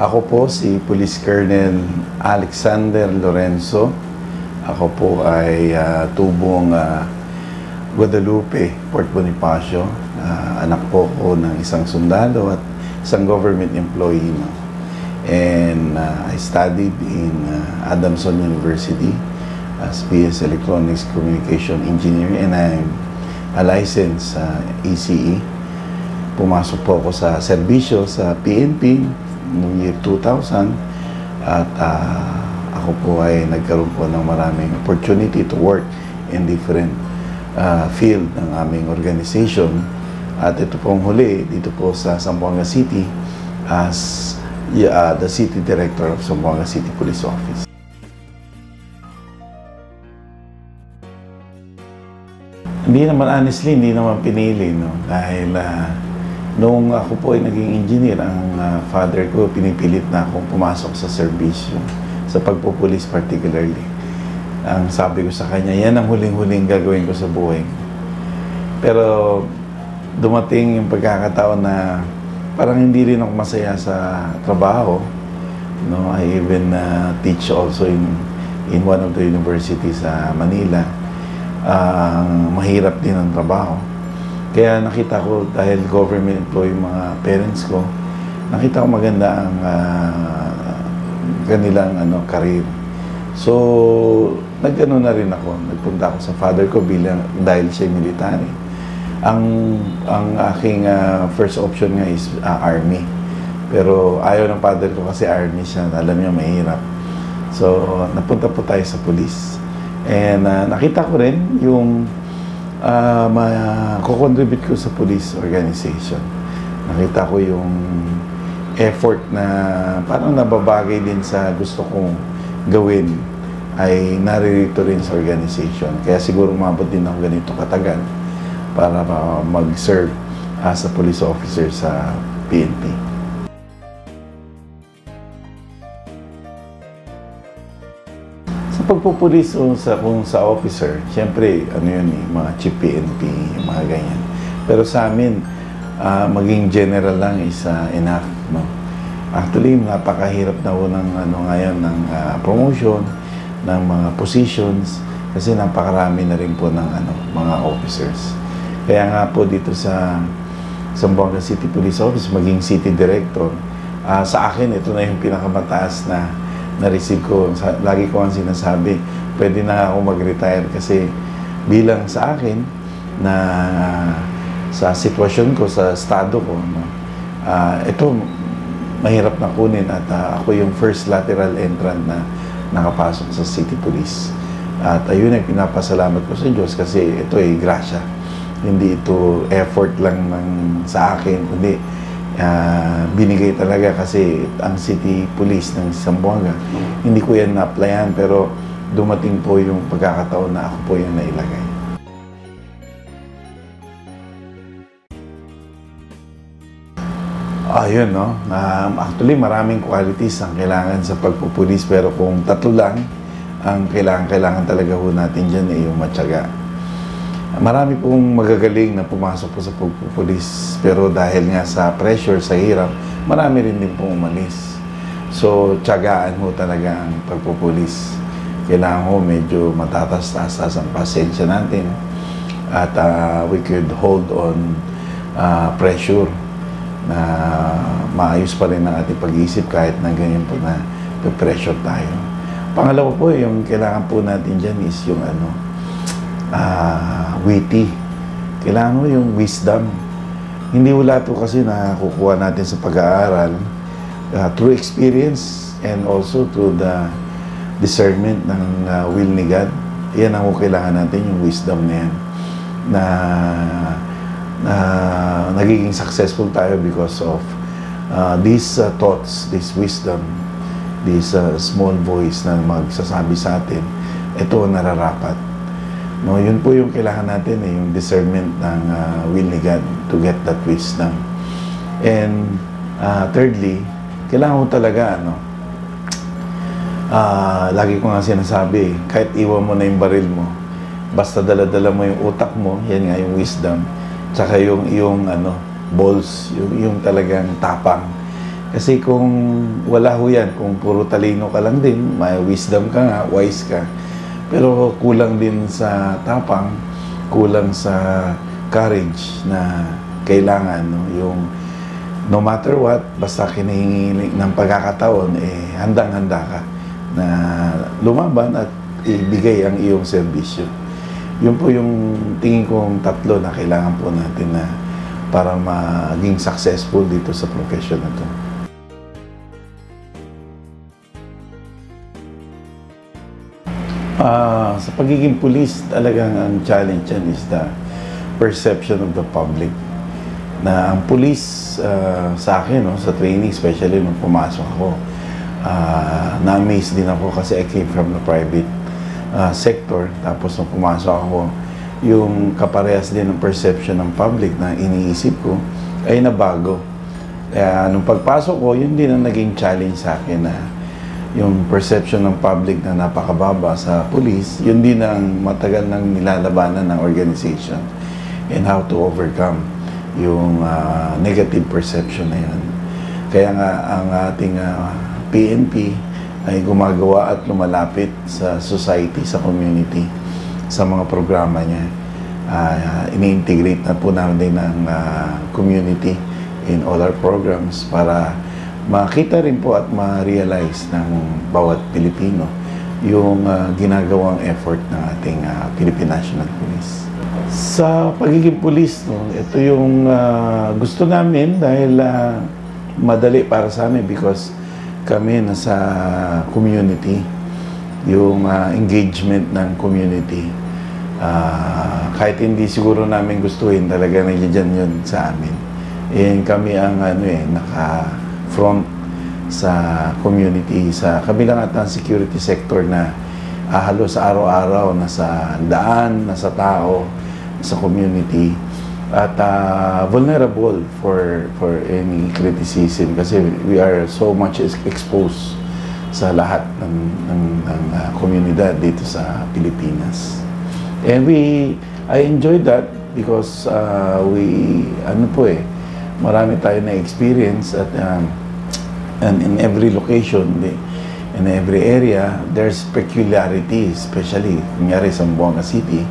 Ako po si Police Colonel Alexander Lorenzo. Ako po ay tubong Guadalupe, Port Bonifacio. Anak po ko ng isang sundalo at isang government employee. No? And I studied in Adamson University as PS Electronics Communication Engineer, and I'm a licensed ECE. Pumasok po ako sa serbisyo sa PNP noong year 2000 at ako po ay nagkaroon po ng maraming opportunity to work in different field ng aming organization. At ito pong huli dito po sa Zamboanga City as the City Director of Zamboanga City Police Office. Hindi naman pinili, no? Dahil noong ako po ay naging engineer, ang father ko pinipilit na akong pumasok sa serbisyo, sa pagpupulis particularly. Ang sabi ko sa kanya, yan ang huling-huling gagawin ko sa buhay. Pero dumating yung pagkakataon na parang hindi rin ako masaya sa trabaho. No? I even teach also in one of the universities sa Manila. Mahirap din ang trabaho. Kaya nakita ko, dahil government employee mga parents ko, nakita ko maganda ang kanilang career. So, nagano na rin ako. Nagpunta ako sa father ko dahil siya military. Ang aking first option nga is army. Pero ayaw ng father ko kasi army siya. Alam niya mahirap. So, napunta po tayo sa police. And nakita ko rin yung kukontribute ko sa police organization. Nakita ko yung effort na parang nababagay din sa gusto kong gawin ay naririto rin sa organization. Kaya siguro umabot din ako ganito katagal para mag-serve as a police officer sa PNP. Pagpupulis kung sa officer, siyempre, mga chief PNP, mga ganyan. Pero sa amin, maging general lang is enough, no? Actually, napakahirap na po ng, ngayon, ng promotion, ng mga positions, kasi napakarami na rin po ng, mga officers. Kaya nga po dito sa Zamboanga City Police Office, maging City Director, sa akin, ito na yung pinakamataas na-receive ko. Lagi ko ang sinasabi, pwede na ako mag-retire kasi bilang sa akin na sa sitwasyon ko, sa estado ko, no, ito mahirap na kunin at ako yung first lateral entrant na nakapasok sa City Police. At ayun ay pinapasalamat ko sa Diyos kasi ito ay grasya. Hindi ito effort lang sa akin, kundi binigay talaga kasi ang City Police ng Zamboanga, hindi ko yan na-applyan pero dumating po yung pagkakataon na ako po yung nailagay. Ayun, no? Actually, maraming qualities ang kailangan sa pagpupulis pero kung tatlo lang ang kailangan talaga ho natin dyan ay yung matyaga. Marami pong magagaling na pumasok po sa pagpupulis, pero dahil nga sa pressure, sa hirap, marami rin din pong umalis. So, tiyagaan ho talaga ang pagpupulis. Kailangan ho medyo matatas-tasas ang pasensya natin at we could hold on pressure na maayos pa rin ang ating pag-iisip kahit na ganyan po na pressure tayo. Pangalawa po, yung kailangan po natin dyan is yung witty. Kailangan mo yung wisdom. Hindi wala ito kasi nakukuha natin sa pag-aaral through experience and also through the discernment ng will ni God. Yan ang kailangan natin, yung wisdom na yan. Na nagiging successful tayo because of these thoughts, this wisdom, this small voice na magsasabi sa atin, ito nararapat. No, yun po yung kailangan natin, yung discernment ng will ni God to get that wisdom. And thirdly, kailangan ko talaga, lagi ko nga sinasabi, kahit iwan mo na yung baril mo, basta dala-dala mo yung utak mo, yan nga yung wisdom, tsaka yung balls, yung talagang tapang, Kasi kung wala ho yan, kung puro talino ka lang din, may wisdom ka nga, wise ka, pero kulang din sa tapang, kulang sa courage na kailangan, no? Yung no matter what, basta kinihingi ng pagkakataon, handang-handa ka na lumaban at ibigay ang iyong serbisyo. Yun po yung tingin kong tatlo na kailangan po natin na para maging successful dito sa profession na to. Sa pagiging pulis, talagang ang challenge yan is the perception of the public. Na ang pulis sa akin, no, sa training, especially nung pumasok ako, na-amaze din ako kasi I came from the private sector. Tapos nung pumasok ako, yung kaparehas din ng perception ng public na iniisip ko ay nabago. Kaya nung pagpasok ko, yun din ang naging challenge sa akin na yung perception ng public na napakababa sa police, yun din ang matagal nang nilalabanan ng organization and how to overcome yung negative perception na yun. Kaya nga ang ating PNP ay gumagawa at lumalapit sa society, sa community, sa mga programa niya. Ini-integrate na po namin ng community in all our programs para makita rin po at ma-realize ng bawat Pilipino yung ginagawang effort ng ating Philippine National Police. Sa pagiging pulis, no, ito yung gusto namin dahil madali para sa amin because kami nasa community, yung engagement ng community. Kahit hindi siguro namin gustuhin, talaga nandiyan yun sa amin. And kami ang naka-front sa community, sa kabilang at ang security sector na halos araw-araw nasa daan, nasa tao, sa community at vulnerable for any criticism kasi we are so much exposed sa lahat ng komunidad dito sa Pilipinas. And I enjoyed that because marami tayo na experience at and in every location, in every area, there's peculiarity, especially kunyari sa Zamboanga City.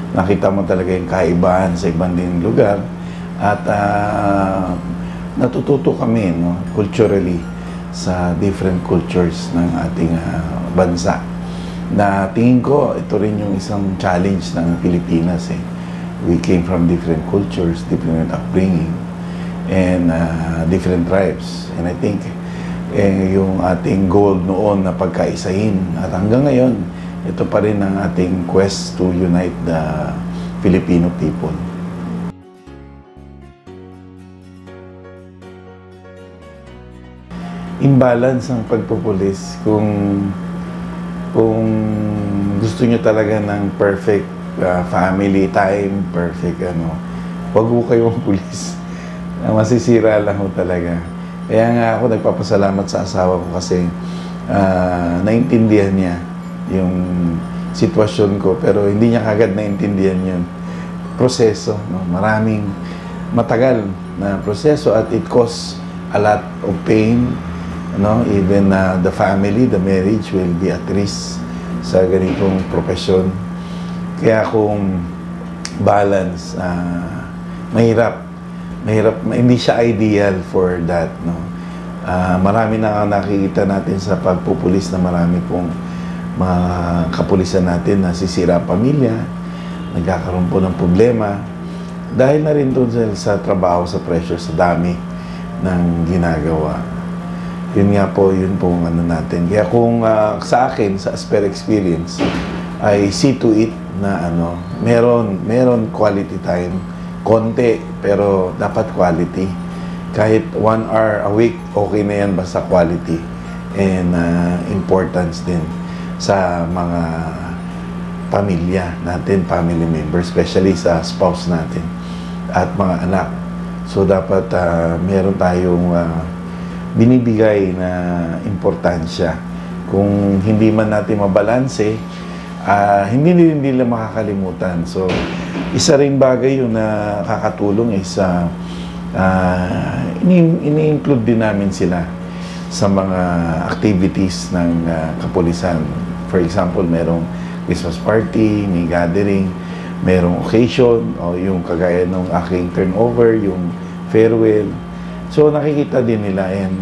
Nakita mo talaga yung kaibahan sa ibang din lugar at natututo kami, no, culturally sa different cultures ng ating bansa. Na tingin ko, ito rin yung isang challenge ng Pilipinas. We came from different cultures, different upbringing, and different tribes. And I think yung ating goal noon na pagkaisahin at hanggang ngayon, ito pa rin ang ating quest to unite the Filipino people. Imbalance ang pagpupulis. Kung gusto nyo talaga ng perfect family time, perfect wag mo kayong pulis. Masisira lang ho talaga. Kaya nga ako nagpapasalamat sa asawa ko kasi naintindihan niya yung sitwasyon ko, pero hindi niya kagad naintindihan yung proseso. No? Maraming matagal na proseso at it costs a lot of pain. No? Even the family, the marriage will be at risk sa ganitong profesyon. Kaya kung balance, mahirap, hindi siya ideal for that. No? Marami na nakikita natin sa pagpupulis na marami pong mga kapulisan natin na sisira ang pamilya, nagkakaroon po ng problema dahil na rin doon sa trabaho, sa pressure, sa dami ng ginagawa. Yun nga po, yun pong natin. Kaya kung sa akin, sa Asper experience, I see to it na meron quality time, konti, pero dapat quality. Kahit 1 hour a week, okay na yan basta quality and importance din sa mga pamilya natin, family members, especially sa spouse natin at mga anak. So dapat meron tayong binibigay na importansya. Kung hindi man natin mabalanse, hindi nila makakalimutan. So isa ring bagay yung nakakatulong sa ini-include din namin sila sa mga activities ng kapulisan. For example, merong Christmas party, may gathering, merong occasion, o yung kagaya ng aking turnover, yung farewell. So nakikita din nila, and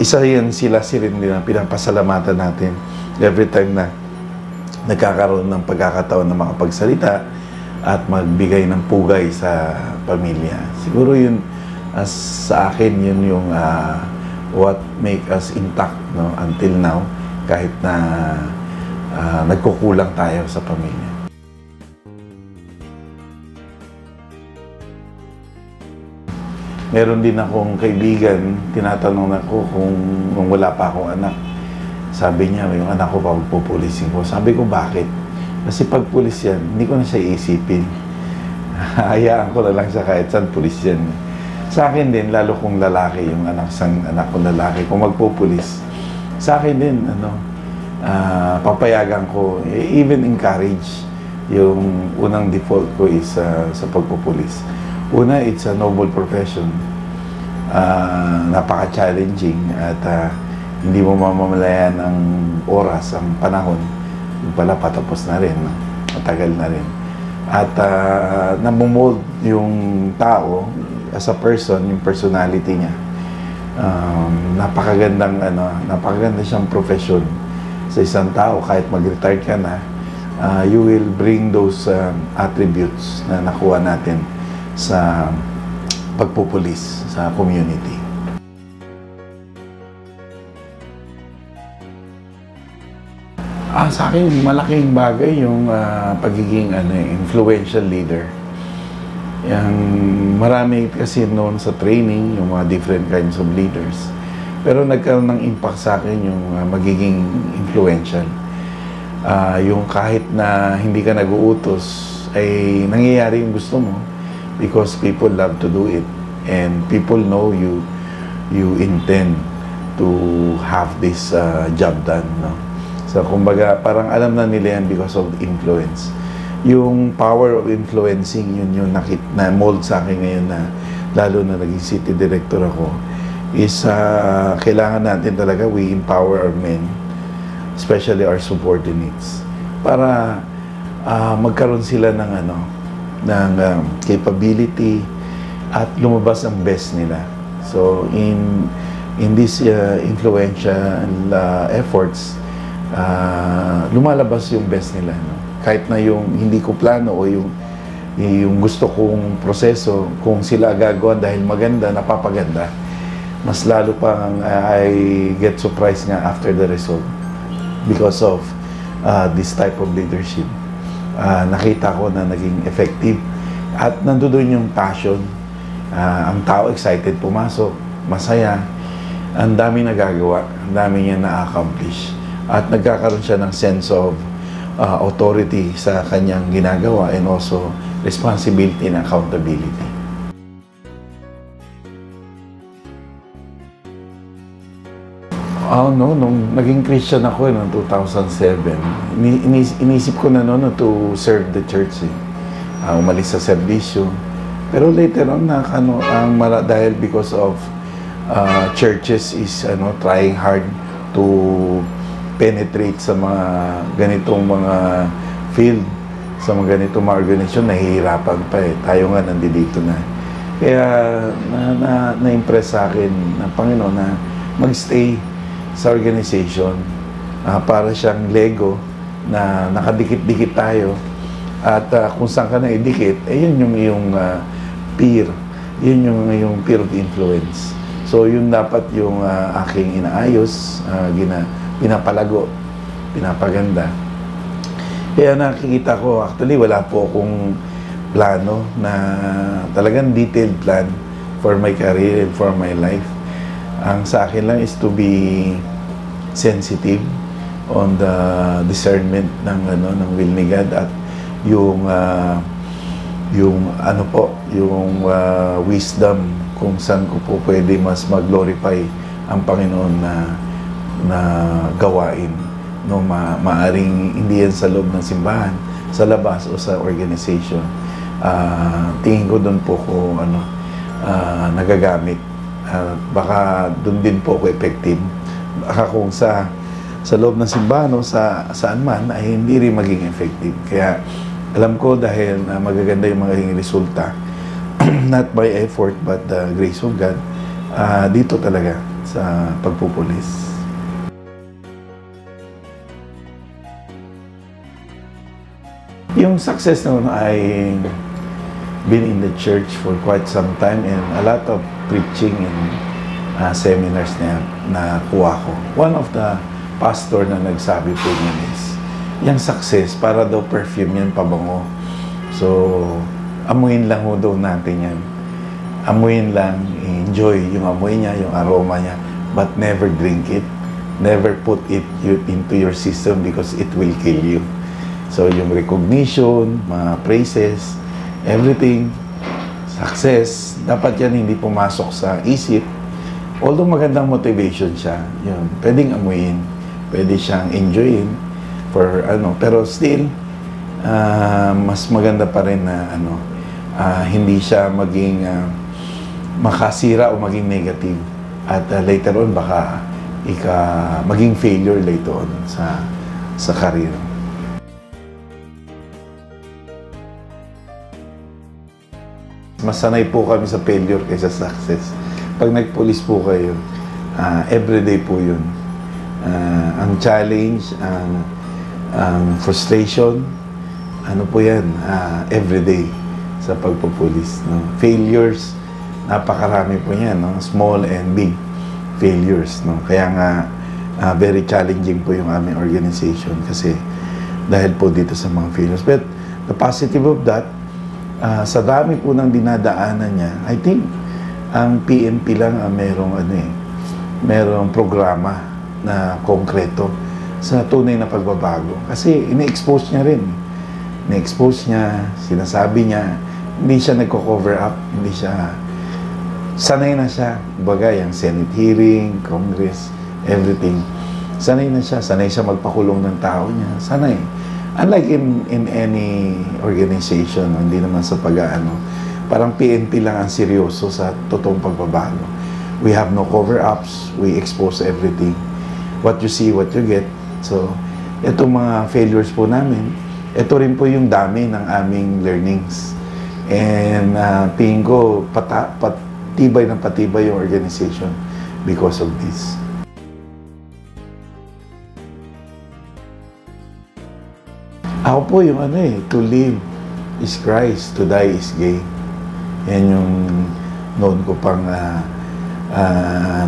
isa yan sila rin nila pinapasalamatan natin every time na nagkakaroon ng pagkakataon na makapagsalita at magbigay ng pugay sa pamilya. Siguro yun, sa akin, yun yung what make us intact, no, until now, kahit na nagkukulang tayo sa pamilya. Meron din akong kaibigan, tinatanong ako kung nung wala pa akong anak. Sabi niya, yung anak ko pa magpupulisin ko. Sabi ko, bakit? Kasi pag pulis yan, hindi ko na siya iisipin. Hayaan ko na lang siya kahit saan pulis yan. Sa akin din, lalo kung lalaki, yung anak kong lalaki, kung magpupulis, sa akin din, papayagan ko, even encourage, yung unang default ko is sa pagpupulis. Una, it's a noble profession. Napaka-challenging at hindi mo mamamalayan ang oras, ang panahon. Yung pala patapos na rin, no? Matagal na rin. At namumold yung tao as a person, yung personality niya. Napakaganda siyang profession sa isang tao. Kahit mag-retire ka na, you will bring those attributes na nakuha natin sa pagpupulis sa community. Sa akin, malaking bagay yung pagiging influential leader. Yang marami kasi noon sa training, yung mga different kinds of leaders. Pero nagkaroon ng impact sa akin yung magiging influential. Yung kahit na hindi ka nag-uutos, ay nangyayari yung gusto mo because people love to do it. And people know you intend to have this job done, no? So, kumbaga, parang alam na nila yan because of influence. Yung power of influencing, yun yung na-mold sa akin ngayon na, lalo na naging city director ako, is kailangan natin talaga, we empower our men, especially our subordinates, para magkaroon sila ng capability at lumabas ang best nila. So, in these influential efforts, lumalabas yung best nila, no? Kahit na yung hindi ko plano o yung gusto kong proseso, kung sila gagawa dahil maganda, napapaganda, mas lalo pang I get surprised nga after the result because of this type of leadership. Nakita ko na naging effective at nandoon yung passion. Ang tao excited pumasok, masaya, ang dami nagagawa, ang dami niya na-accomplish. At nagkakaroon siya ng sense of authority sa kanyang ginagawa and also responsibility and accountability. Nung naging Christian ako noong 2007, inisip ko na noon to serve the church. Umalis sa serbisyo. Pero later on, dahil because of churches is trying hard to penetrate sa mga ganitong mga field, sa mga ganitong mga organisasyon, nahihirapan pa eh. Tayo nga nandito na. Kaya na-impress sa akin ng Panginoon na mag-stay sa organization para siyang Lego na nakadikit-dikit tayo at kung saan ka na idikit, yun yung iyong peer. Yun yung iyong peer of influence. So yun dapat yung aking inaayos, pinapalago, pinapaganda. Kaya nakikita ko, actually wala po akong plano na talagang detailed plan for my career and for my life. Ang sa akin lang is to be sensitive on the discernment ng will ni God at yung wisdom kung saan ko po pwede mas mag-glorify ang Panginoon na gawain, no? Maaring hindi yan sa loob ng simbahan, sa labas o sa organization. Tingin ko doon po ko nagagamit. Baka doon din po ako effective. Baka kung sa loob ng simbahan o saan man ay hindi rin maging effective. Kaya alam ko dahil magaganda yung magiging resulta, not by effort but the grace of God, dito talaga sa pagpupulis. Yung success noon ay been in the church for quite some time and a lot of preaching and seminars na kuha ko. One of the pastor na nagsabi po niyan is, yung success, para daw perfume yan, pabango. So, amuin lang ho daw natin yan. Amuin lang, enjoy yung amoy niya, yung aroma niya, but never drink it. Never put it into your system because it will kill you. So, yung recognition, mga praises, everything, success, dapat yan hindi pumasok sa isip. Although magandang motivation siya, yun, pwedeng amuin, pwede siyang enjoyin for pero still, mas maganda pa rin na hindi siya maging makasira o maging negative. At later on, baka maging failure later on sa career. Mas sanay po kami sa failure kaysa success. Pag nagpulis po kayo, everyday po yun. Ang challenge, ang frustration, po yan, everyday sa pagpupulis. No? Failures, napakarami po yan, no? Small and big failures. No? Kaya nga, very challenging po yung aming organization kasi dahil po dito sa mga failures. But the positive of that, sa dami po ng dinadaanan niya, I think, ang PNP lang merong programa na konkreto sa tunay na pagbabago. Kasi ina-expose niya rin. Ina-expose niya, sinasabi niya, hindi siya nagko-cover up, hindi siya, sanay na siya. Baga, yung Senate hearing, Congress, everything. Sanay na siya, sanay siya magpakulong ng tao niya, sanay. Unlike in any organization, hindi naman sa parang PNP lang ang seryoso sa totoong pagbabago. We have no cover-ups, we expose everything. What you see, what you get. So, itong mga failures po namin, ito rin po yung dami ng aming learnings. And tingin ko, patibay ng patibay yung organization because of this. Ako po yung to live is Christ, to die is gain. Yan yung noon ko pang,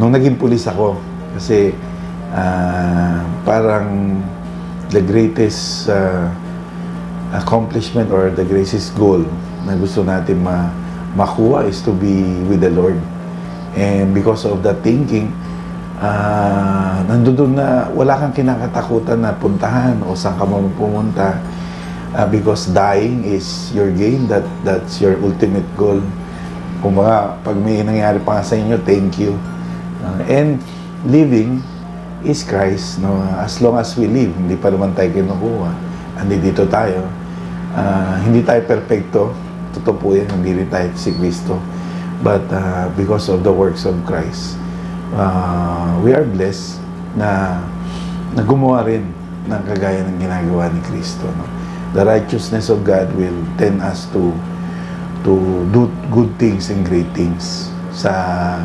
nung naging pulis ako, kasi parang the greatest accomplishment or the greatest goal na gusto natin makuha is to be with the Lord. And because of that thinking, nandun na wala kang kinakatakutan na puntahan o saan ka pumunta, because dying is your gain, that's your ultimate goal. Kung pag may nangyari pa sa inyo, thank you. And living is Christ. No? As long as we live, hindi pa naman tayo kinukuha. Dito tayo. Hindi tayo perfecto. Totoo po yan, hindi rin tayo si Kristo. But because of the works of Christ, we are blessed na gumawa rin ng kagaya ng ginagawa ni Kristo. No? The righteousness of God will tend us to do good things and great things sa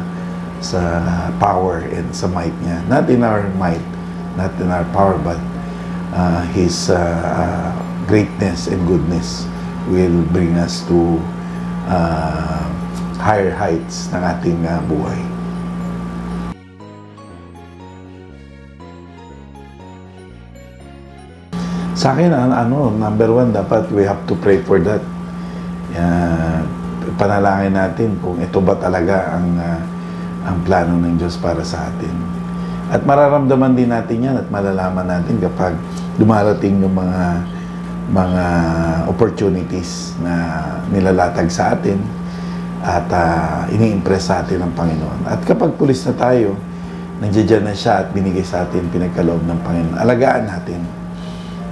power and sa might niya. Not in our might, not in our power, but His greatness and goodness will bring us to higher heights ng ating buhay. Sa akin, number one, dapat we have to pray for that. Panalangin natin kung ito ba talaga ang plano ng Diyos para sa atin. At mararamdaman din natin yan at malalaman natin kapag dumarating yung mga opportunities na nilalatag sa atin at ini-impress sa atin ng Panginoon. At kapag pulis na tayo, nandiyan na siya at binigay sa atin pinagkaloob ng Panginoon. Alagaan natin.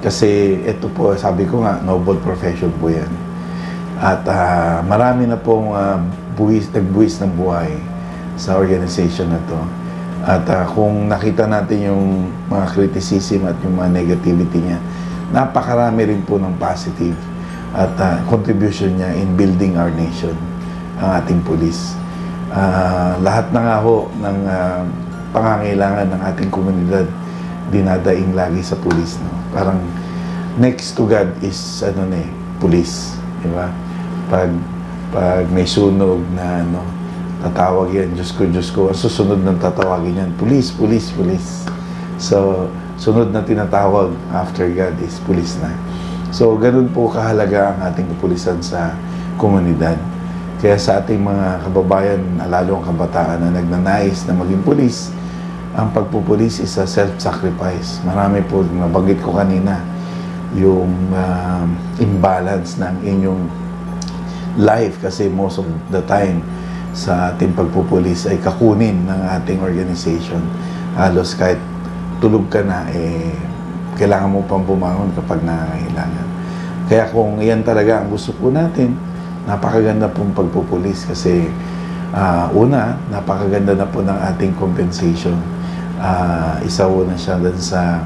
Kasi ito po, sabi ko nga, noble profession po yan. At marami na pong nagbuwis ng buhay sa organization na to. At kung nakita natin yung mga criticism at yung mga negativity niya, napakarami rin po ng positive at contribution niya in building our nation, ang ating pulis. Lahat na nga ho ng pangangailangan ng ating komunidad dinadaing lagi sa pulis, no? Parang next to God is pulis, di ba? Pag may sunog na tatawag yan, Diyos ko, ang susunod ng tatawagin yan, pulis. So, sunod na tinatawag after God is pulis na. So, ganun po kahalaga ang ating kapulisan sa komunidad. Kaya sa ating mga kababayan, lalo ang kabataan na nagnanais na maging pulis, ang pagpupulis is a self-sacrifice. Marami po, nabanggit ko kanina, yung imbalance ng inyong life kasi most of the time sa ating pagpupulis ay kakunin ng ating organization. Halos kahit tulog ka na, kailangan mo pang bumangon kapag nangangailangan. Kaya kung iyan talaga ang gusto po natin, napakaganda pong pagpupulis kasi una, napakaganda na po ng ating compensation. Isa po na siya dun sa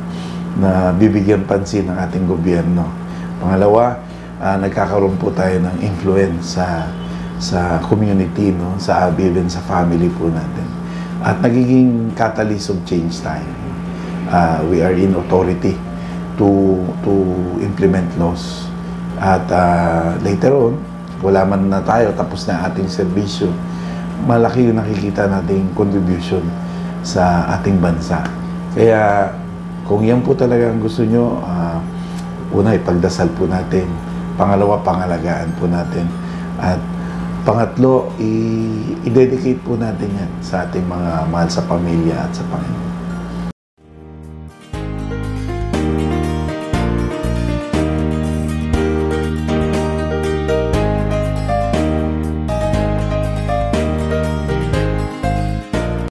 na bibigyan pansin ng ating gobyerno. Pangalawa, nagkakaroon po tayo ng influence sa community, sa even sa family po natin. At nagiging catalyst of change tayo. We are in authority to implement laws. At later on, wala man na tayo, tapos na ating serbisyo, malaki yung nakikita nating contribution sa ating bansa. Kaya kung yan po talaga ang gusto nyo, una, ipagdasal po natin. Pangalawa, pangalagaan po natin. At pangatlo, i-dedicate po natin yan sa ating mga mahal sa pamilya at sa Panginoon.